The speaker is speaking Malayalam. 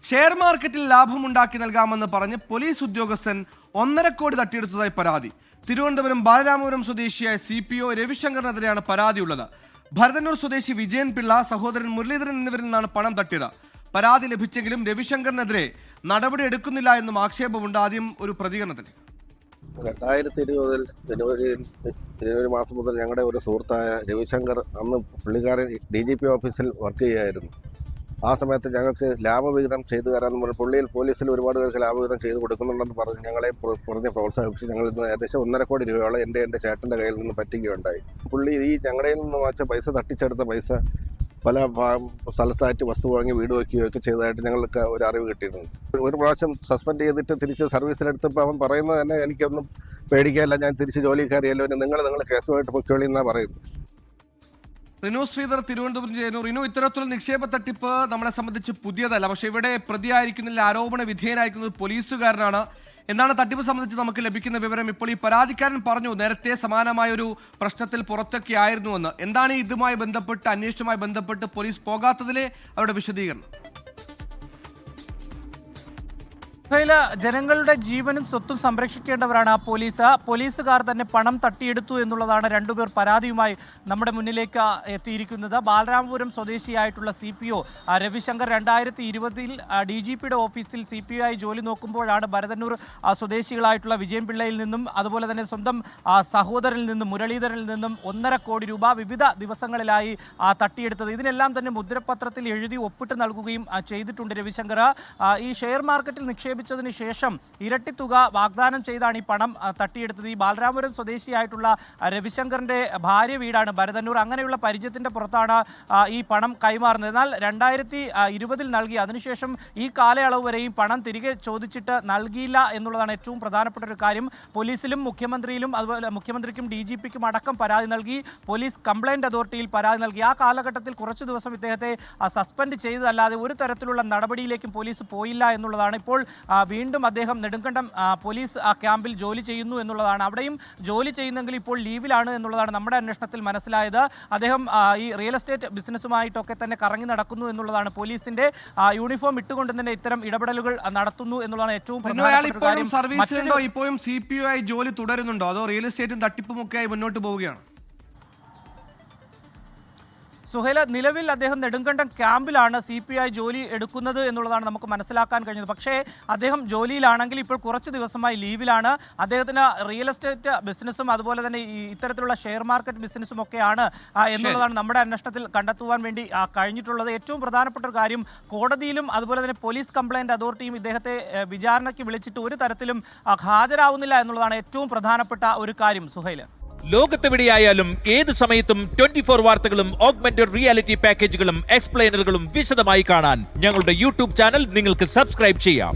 ഷെയർ മാർക്കറ്റിൽ ലാഭമുണ്ടാക്കി നൽകാമെന്ന് പറഞ്ഞ് പോലീസ് ഉദ്യോഗസ്ഥൻ 1.5 കോടി തട്ടിയെടുത്തതായി പരാതി. തിരുവനന്തപുരം ബാലരാമപുരം സ്വദേശിയായ CPO രവിശങ്കറിനെതിരെയാണ് പരാതിയുള്ളത്. ഭരതന്നൂർ സ്വദേശി വിജയൻ പിള്ള, സഹോദരൻ മുരളീധരൻ എന്നിവരിൽ നിന്നാണ് പണം തട്ടിയത്. പരാതി ലഭിച്ചെങ്കിലും രവിശങ്കറിനെതിരെ നടപടി എടുക്കുന്നില്ല എന്നും ആക്ഷേപമുണ്ട്. ആദ്യം ഒരു പ്രതികരണത്തിൽ 2020 ജനുവരി മാസം മുതൽ ഞങ്ങളുടെ ഒരു സുഹൃത്തായ രവിശങ്കർ, അന്ന് പുള്ളിക്കാരൻ DGP ഓഫീസിൽ വർക്ക് ചെയ്യുമായിരുന്നു. ആ സമയത്ത് ഞങ്ങൾക്ക് ലാഭവിഹിതം ചെയ്തു തരാൻ പുള്ളിയിൽ പോലീസിൽ ഒരുപാട് പേർക്ക് ലാഭവിഹിതം ചെയ്ത് കൊടുക്കുന്നുണ്ടെന്ന് പറഞ്ഞ് ഞങ്ങളെ പ്രോത്സാഹിപ്പിച്ച് ഞങ്ങൾ ഇന്ന് ഏകദേശം 1.5 കോടി രൂപയോളം എൻ്റെ ചേട്ടൻ്റെ കയ്യിൽ നിന്ന് പറ്റിക്കുകയുണ്ടായി. പുള്ളി ഈ ഞങ്ങളുടെ നിന്ന് വാങ്ങിച്ച പൈസ, തട്ടിച്ചെടുത്ത പൈസ പല സ്ഥലത്തായിട്ട് വസ്തു വാങ്ങി വീട് വയ്ക്കുകയൊക്കെ ചെയ്തതായിട്ട് ഞങ്ങൾക്ക് ഒരു അറിവ് കിട്ടിയിട്ടുണ്ട്. ഒരു പ്രാവശ്യം സസ്പെൻഡ് ചെയ്തിട്ട് തിരിച്ച് സർവീസിലെടുത്തപ്പോൾ അവൻ പറയുന്നത് തന്നെ, എനിക്കൊന്നും പേടിക്കാനില്ല, ഞാൻ തിരിച്ച് ജോലി കയറിയല്ലോ, നിങ്ങൾ കേസുമായിട്ട് പൊയ്ക്കോളി എന്നാണ് പറയുന്നത്. റിനു ശ്രീധർ, തിരുവനന്തപുരം ചെയ്യുന്നു. റിനു, ഇത്തരത്തിലുള്ള നിക്ഷേപ തട്ടിപ്പ് നമ്മളെ സംബന്ധിച്ച് പുതിയതല്ല. പക്ഷെ ഇവിടെ പ്രതിയായിരിക്കുന്നതിൽ ആരോപണ വിധേയനായിരിക്കുന്നത് പോലീസുകാരനാണ്. എന്താണ് തട്ടിപ്പ് സംബന്ധിച്ച് നമുക്ക് ലഭിക്കുന്ന വിവരം? ഇപ്പോൾ ഈ പരാതിക്കാരൻ പറഞ്ഞു നേരത്തെ സമാനമായ ഒരു പ്രശ്നത്തിൽ പുറത്തൊക്കെ ആയിരുന്നുവെന്ന്. എന്താണ് ഇതുമായി ബന്ധപ്പെട്ട്, അന്വേഷണവുമായി ബന്ധപ്പെട്ട് പോലീസ് പോകാത്തതിലെ അവരുടെ വിശദീകരണം? ജനങ്ങളുടെ ജീവനും സ്വത്തും സംരക്ഷിക്കേണ്ടവരാണ് പോലീസുകാർ തന്നെ പണം തട്ടിയെടുത്തു എന്നുള്ളതാണ് രണ്ടുപേർ പരാതിയുമായി നമ്മുടെ മുന്നിലേക്ക് എത്തിയിരിക്കുന്നത്. ബാലരാമപുരം സ്വദേശിയായിട്ടുള്ള CPO രവിശങ്കർ 2020 DGPയുടെ ഓഫീസിൽ CPO ആയി ജോലി നോക്കുമ്പോഴാണ് ഭരതന്നൂർ സ്വദേശികളായിട്ടുള്ള വിജയൻ പിള്ളയിൽ നിന്നും അതുപോലെ തന്നെ സ്വന്തം സഹോദരനിൽ നിന്നും മുരളീധരനിൽ നിന്നും 1.5 കോടി രൂപ വിവിധ ദിവസങ്ങളിലായി തട്ടിയെടുത്തത്. ഇതിനെല്ലാം തന്നെ മുദ്രപത്രത്തിൽ എഴുതി ഒപ്പിട്ട് നൽകുകയും ചെയ്തിട്ടുണ്ട് രവിശങ്കർ. ഈ ഷെയർ മാർക്കറ്റിൽ നിക്ഷേപിച്ചതിന് ശേഷം ഇരട്ടി തുക വാഗ്ദാനം ചെയ്താണ് ഈ പണം തട്ടിയെടുത്തത്. ഈ ബാലരാമപുരം സ്വദേശിയായിട്ടുള്ള രവിശങ്കറിന്റെ ഭാര്യ വീടാണ് ഭരതന്നൂർ. അങ്ങനെയുള്ള പരിചയത്തിന്റെ പുറത്താണ് ഈ പണം കൈമാറുന്നത്. എന്നാൽ 2020 നൽകി, അതിനുശേഷം ഈ കാലയളവ് വരെയും പണം തിരികെ ചോദിച്ചിട്ട് നൽകിയില്ല എന്നുള്ളതാണ് ഏറ്റവും പ്രധാനപ്പെട്ട ഒരു കാര്യം. പോലീസിലും മുഖ്യമന്ത്രിയിലും അതുപോലെ മുഖ്യമന്ത്രിക്കും DGPക്കും അടക്കം പരാതി നൽകി. പോലീസ് കംപ്ലൈന്റ് അതോറിറ്റിയിൽ പരാതി നൽകി. ആ കാലഘട്ടത്തിൽ കുറച്ചു ദിവസം ഇദ്ദേഹത്തെ സസ്പെൻഡ് ചെയ്തതല്ലാതെ ഒരു തരത്തിലുള്ള നടപടിയിലേക്കും പോലീസ് പോയില്ല എന്നുള്ളതാണ്. ഇപ്പോൾ വീണ്ടും അദ്ദേഹം നെടുങ്കണ്ടം പോലീസ് ക്യാമ്പിൽ ജോലി ചെയ്യുന്നു എന്നുള്ളതാണ്. അവിടെയും ജോലി ചെയ്യുന്നെങ്കിൽ ഇപ്പോൾ ലീവിലാണ് എന്നുള്ളതാണ് നമ്മുടെ അന്വേഷണത്തിൽ മനസ്സിലായത്. അദ്ദേഹം ഈ റിയൽ എസ്റ്റേറ്റ് ബിസിനസ്സുമായിട്ടൊക്കെ തന്നെ കറങ്ങി നടക്കുന്നു എന്നുള്ളതാണ്. പോലീസിന്റെ യൂണിഫോം ഇട്ടുകൊണ്ട് തന്നെ ഇത്തരം ഇടപെടലുകൾ നടത്തുന്നു എന്നുള്ളതാണ് ഏറ്റവും പ്രധാനപ്പെട്ട കാര്യം. സർവീസിലുണ്ടോ, ഇപ്പോഴും CPO ആയി ജോലി തുടരുന്നുണ്ടോ, അതോ റിയൽ എസ്റ്റേറ്റും തട്ടിപ്പും ഒക്കെ ആയി മുന്നോട്ട് പോവുകയാണ്? സുഹൈല, നിലവിൽ അദ്ദേഹം നെടുങ്കണ്ടം ക്യാമ്പിലാണ് CPI ജോലി എടുക്കുന്നത് എന്നുള്ളതാണ് നമുക്ക് മനസ്സിലാക്കാൻ കഴിഞ്ഞത്. പക്ഷേ അദ്ദേഹം ജോലിയിലാണെങ്കിൽ ഇപ്പോൾ കുറച്ച് ദിവസമായി ലീവിലാണ്. അദ്ദേഹത്തിന് റിയൽ എസ്റ്റേറ്റ് ബിസിനസ്സും അതുപോലെ തന്നെ ഇത്തരത്തിലുള്ള ഷെയർ മാർക്കറ്റ് ബിസിനസ്സും ഒക്കെയാണ് എന്നുള്ളതാണ് നമ്മുടെ അന്വേഷണത്തിൽ കണ്ടെത്തുവാൻ വേണ്ടി കഴിഞ്ഞിട്ടുള്ളത്. ഏറ്റവും പ്രധാനപ്പെട്ട ഒരു കാര്യം, കോടതിയിലും അതുപോലെ തന്നെ പോലീസ് കംപ്ലൈന്റ് അതോറിറ്റിയും ഇദ്ദേഹത്തെ വിചാരണയ്ക്ക് വിളിച്ചിട്ട് ഒരു തരത്തിലും ഹാജരാവുന്നില്ല എന്നുള്ളതാണ് ഏറ്റവും പ്രധാനപ്പെട്ട ഒരു കാര്യം. സുഹൈല, ലോകത്തെവിടെയായാലും ഏത് സമയത്തും 24 വാർത്തകളും ഓഗ്മെന്റഡ് റിയാലിറ്റി പാക്കേജുകളും എക്സ്പ്ലെയിനറുകളും വിശദമായി കാണാൻ ഞങ്ങളുടെ YouTube ചാനൽ നിങ്ങൾക്ക് സബ്സ്ക്രൈബ് ചെയ്യാം.